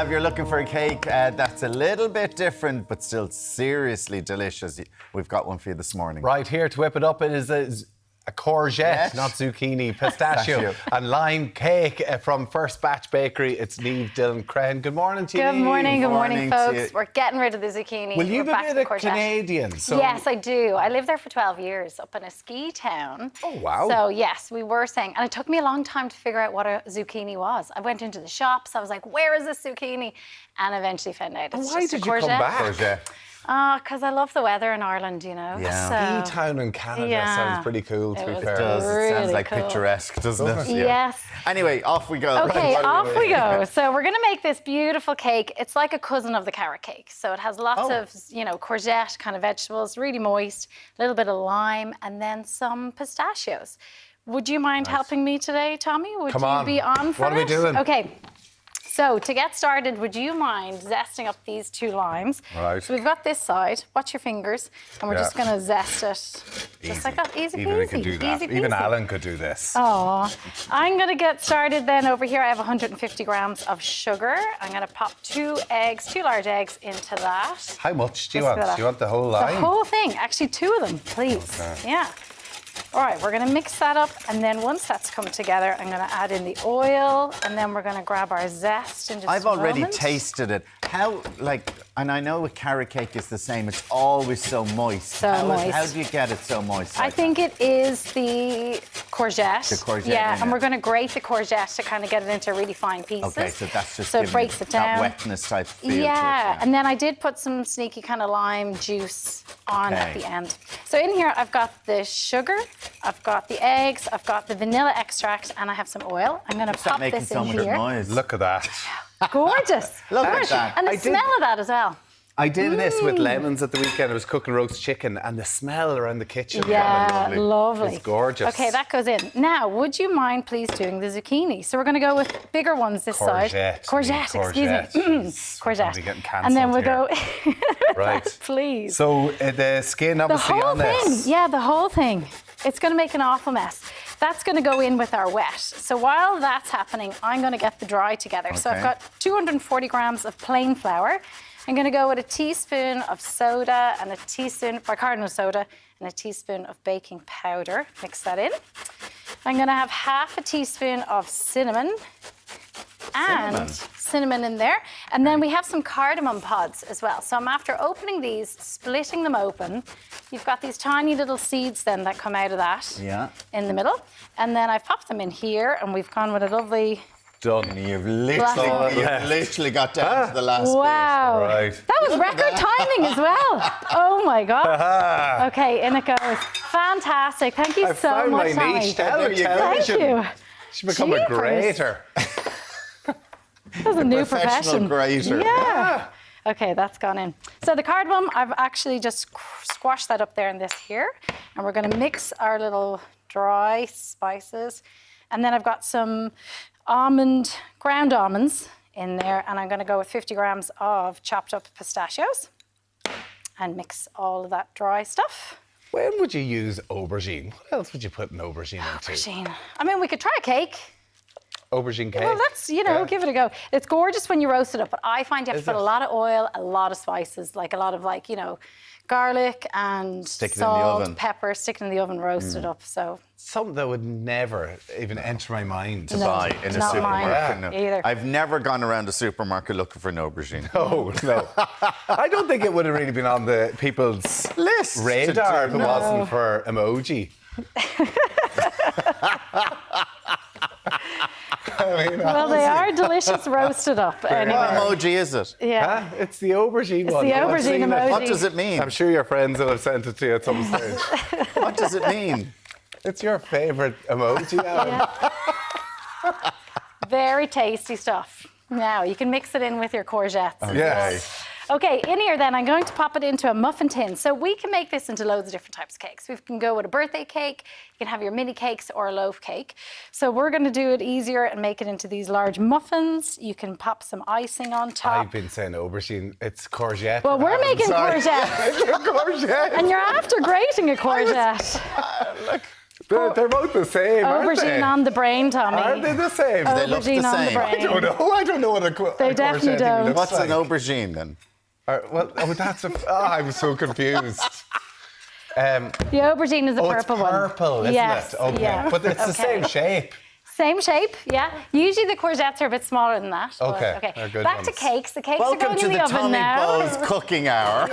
Niamh, you're looking for a cake that's a little bit different, but still seriously delicious. We've got one for you this morning. Right here to whip it up, it is a courgette, Yes. not zucchini, pistachio and lime cake from First Batch Bakery. It's Niamh Dillon. Good morning to you. Good morning, Good morning, folks. We're getting rid of the zucchini. Will you We're be back a to bit the of courgette. Canadian? So Yes, I do. I lived there for 12 years up in a ski town. Oh, wow. So, yes, we were saying, and it took me a long time to figure out what a zucchini was. I went into the shops, I was like, where is this zucchini? And eventually found out it's why just a did you courgette. come back? Courgette. Because I love the weather in Ireland, you know. Yeah. So, E-town in Canada Yeah. sounds pretty cool, to It be was fair. It does. It Really sounds like cool. picturesque, doesn't it? Yes. Anyway, off we go. Okay, Right. off we go. So we're going to make this beautiful cake. It's like a cousin of the carrot cake. So it has lots of, courgette kind of vegetables, really moist, a little bit of lime, and then some pistachios. Would you mind helping me today, Tommy? Would Come you on. be on for What are we it? doing? Okay. So to get started, would you mind zesting up these 2 limes? Right. So we've got this side. Watch your fingers. And we're Yeah. just going to zest it. Just like that. Easy Even I peasy. could do that. Easy Even peasy. Alan could do this. Oh, I'm going to get started then. Over here I have 150 grams of sugar. I'm going to pop 2 eggs, 2 large eggs into that. How much do you Just want? for Do you want the whole The line? whole thing. Actually, 2 of them, please. Okay. Yeah. All right, we're going to mix that up, and then once that's come together, I'm going to add in the oil, and then we're going to grab our zest in just I've a already moment. tasted it. How, and I know with carrot cake is the same, it's always so moist. So moist. How do you get it so moist? I like think it is the courgette. The courgette, Yeah, yeah. and we're going to grate the courgette to kind of get it into really fine pieces. that? Okay, so that's just so it giving breaks it that down. wetness type feel to it. Yeah, and then I did put some sneaky kind of lime juice on at Okay. the end. So in here I've got the sugar, I've got the eggs, I've got the vanilla extract, and I have some oil. I'm going to Stop pop making this so in much here. noise. Look at that. Gorgeous. Look at Gorgeous. that. And the I did- smell of that as well. I did this with lemons at the weekend. I was cooking roast chicken, and the smell around the kitchen. Yeah, lovely. lovely. It's gorgeous. Okay, that goes in. Now, would you mind please doing the zucchini? So we're going to go with bigger ones this side. Courgette. Courgette, excuse me. Courgette. We're Courgette. getting And then we'll cancelled go... Right. Please. So the skin The obviously whole on thing, this. yeah, the whole thing. It's going to make an awful mess. That's going to go in with our wet. So while that's happening, I'm going to get the dry together. So I've Okay. got 240 grams of plain flour. I'm going to go with a teaspoon of soda and a teaspoon bicarbonate soda and a teaspoon of baking powder. Mix that in. I'm going to have half a teaspoon of cinnamon and cinnamon in there. And then we have some cardamom pods as well. So I'm after opening these, splitting them open. You've got these tiny little seeds then that come out of that Yeah. in the middle. And then I've popped them in here, and we've gone with a lovely... Done. You've Black. literally got down to the last Wow. Right. That was record timing as well. Oh my God. Okay, in it goes. Fantastic. Thank you I so found much, my Tommy. niche. There you go. Thank Television. you. Should become a Jeepers. grater. That's a new professional profession. grater. Yeah. Okay, that's gone in. So the cardamom, I've actually just squashed that up there in this here. And we're going to mix our little dry spices. And then I've got some ground almonds in there. And I'm going to go with 50 grams of chopped up pistachios. And mix all of that dry stuff. When would you use aubergine? What else would you put an aubergine into? Aubergine. I mean, we could try a cake. Aubergine cake? Well, let's, Yeah. give it a go. It's gorgeous when you roast it up, but I find you have Is to put it? a lot of oil, a lot of spices, like a lot of garlic and Stick it in the salt, oven. pepper, stick it in the oven, roast it up. So Something that would never even enter my mind to No. buy. Buy in a Not mine supermarket. No. either. I've never gone around a supermarket looking for an aubergine. Oh, no. I don't think it would have really been on the people's List to radar if do. it wasn't for emoji. well, they are delicious roasted up. What Anyway, emoji is it? yeah. Huh? It's the aubergine It's one. the I've aubergine seen it. emoji. What does it mean? I'm sure your friends will have sent it to you at some stage. What does it mean? It's your favourite emoji, Alan. Yeah. Very tasty stuff. Now you can mix it in with your courgettes. Yes. Okay, in here then, I'm going to pop it into a muffin tin. So we can make this into loads of different types of cakes. We can go with a birthday cake, you can have your mini cakes or a loaf cake. So we're going to do it easier and make it into these large muffins. You can pop some icing on top. I've been saying aubergine. It's courgette. Well, we're making Sorry. courgettes. Courgette. And you're after grating a courgette. Look, They're both the same, aren't they? Aubergine on the brain, Tommy. Are they the same? They look the Aubergine on the same. brain. I don't know what a They definitely don't. looks What's like. an aubergine then? That's a... I'm so confused. The aubergine is the purple one. It's purple, isn't Yes, it? Okay. yeah. But it's the same shape. Same shape, yeah. Usually the courgettes are a bit smaller than that. but Okay, they're good Back to ones. cakes. The cakes are Welcome going to in the the oven Tommy now. Bowes cooking hour.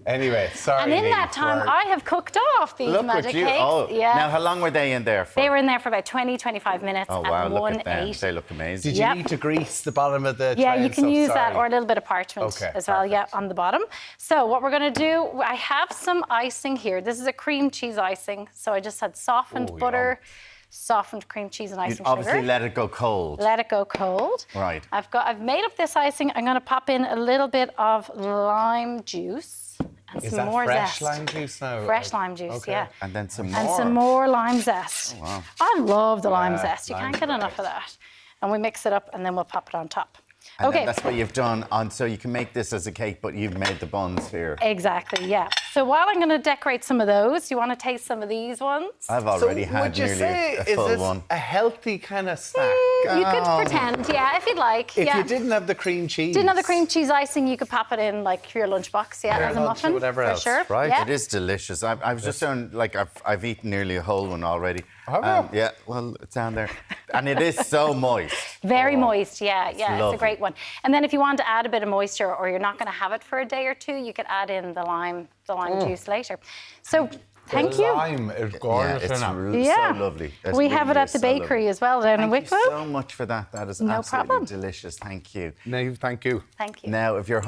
Anyway, sorry. And in Niamh, that time, we're- I have cooked off these Look magic at you. cakes. Oh, yeah. now how long were they in there for? They were in there for about 20, 25 minutes Oh at wow, look at them. 180. They look amazing. Did you Yep. need to grease the bottom of the Yeah, tray you and can stuff? use that Sorry. or a little bit of parchment Okay, as well, perfect. on the bottom. So what we're going to do, I have some icing here. This is a cream cheese icing. So I just had softened Oh, butter, softened cream cheese and You'd icing obviously sugar. let it go cold. Let it go cold. Right. I've made up this icing. I'm going to pop in a little bit of lime juice and Is some that more fresh zest. lime juice now? Fresh lime juice, Okay. yeah. And then some more. And some more lime zest. Oh, wow. I love the lime Yeah, zest. You lime's can't get enough of great. that. And we mix it up and then we'll pop it on top. And okay. then that's what you've done. So you can make this as a cake, but you've made the buns here. Exactly, yeah. So while I'm going to decorate some of those, you want to taste some of these ones? I've already had would you nearly say, a is full this one. a healthy kind of snack? You could pretend, yeah, if you'd like. If yeah. you didn't have the cream cheese. Didn't have the cream cheese icing, you could pop it in like your lunchbox, yeah, Your as a lunch or muffin. whatever for else, sure. right? Yeah. It is delicious. I was just doing, like, I've eaten nearly a whole one already. Have you? Yeah, well, it's down there. And it is so moist. Very moist, yeah, it's lovely. a great one. And then if you want to add a bit of moisture or you're not going to have it for a day or two, you could add in the lime juice later. So thank you. Lime is Yeah, gorgeous, it's isn't it? Yeah. so lovely. It's We have it really at the so lovely. bakery as well down in Thank you Wicklow. so much for that. That is No absolutely problem. delicious. Thank you. Niamh, thank you. Thank you. Now, if you're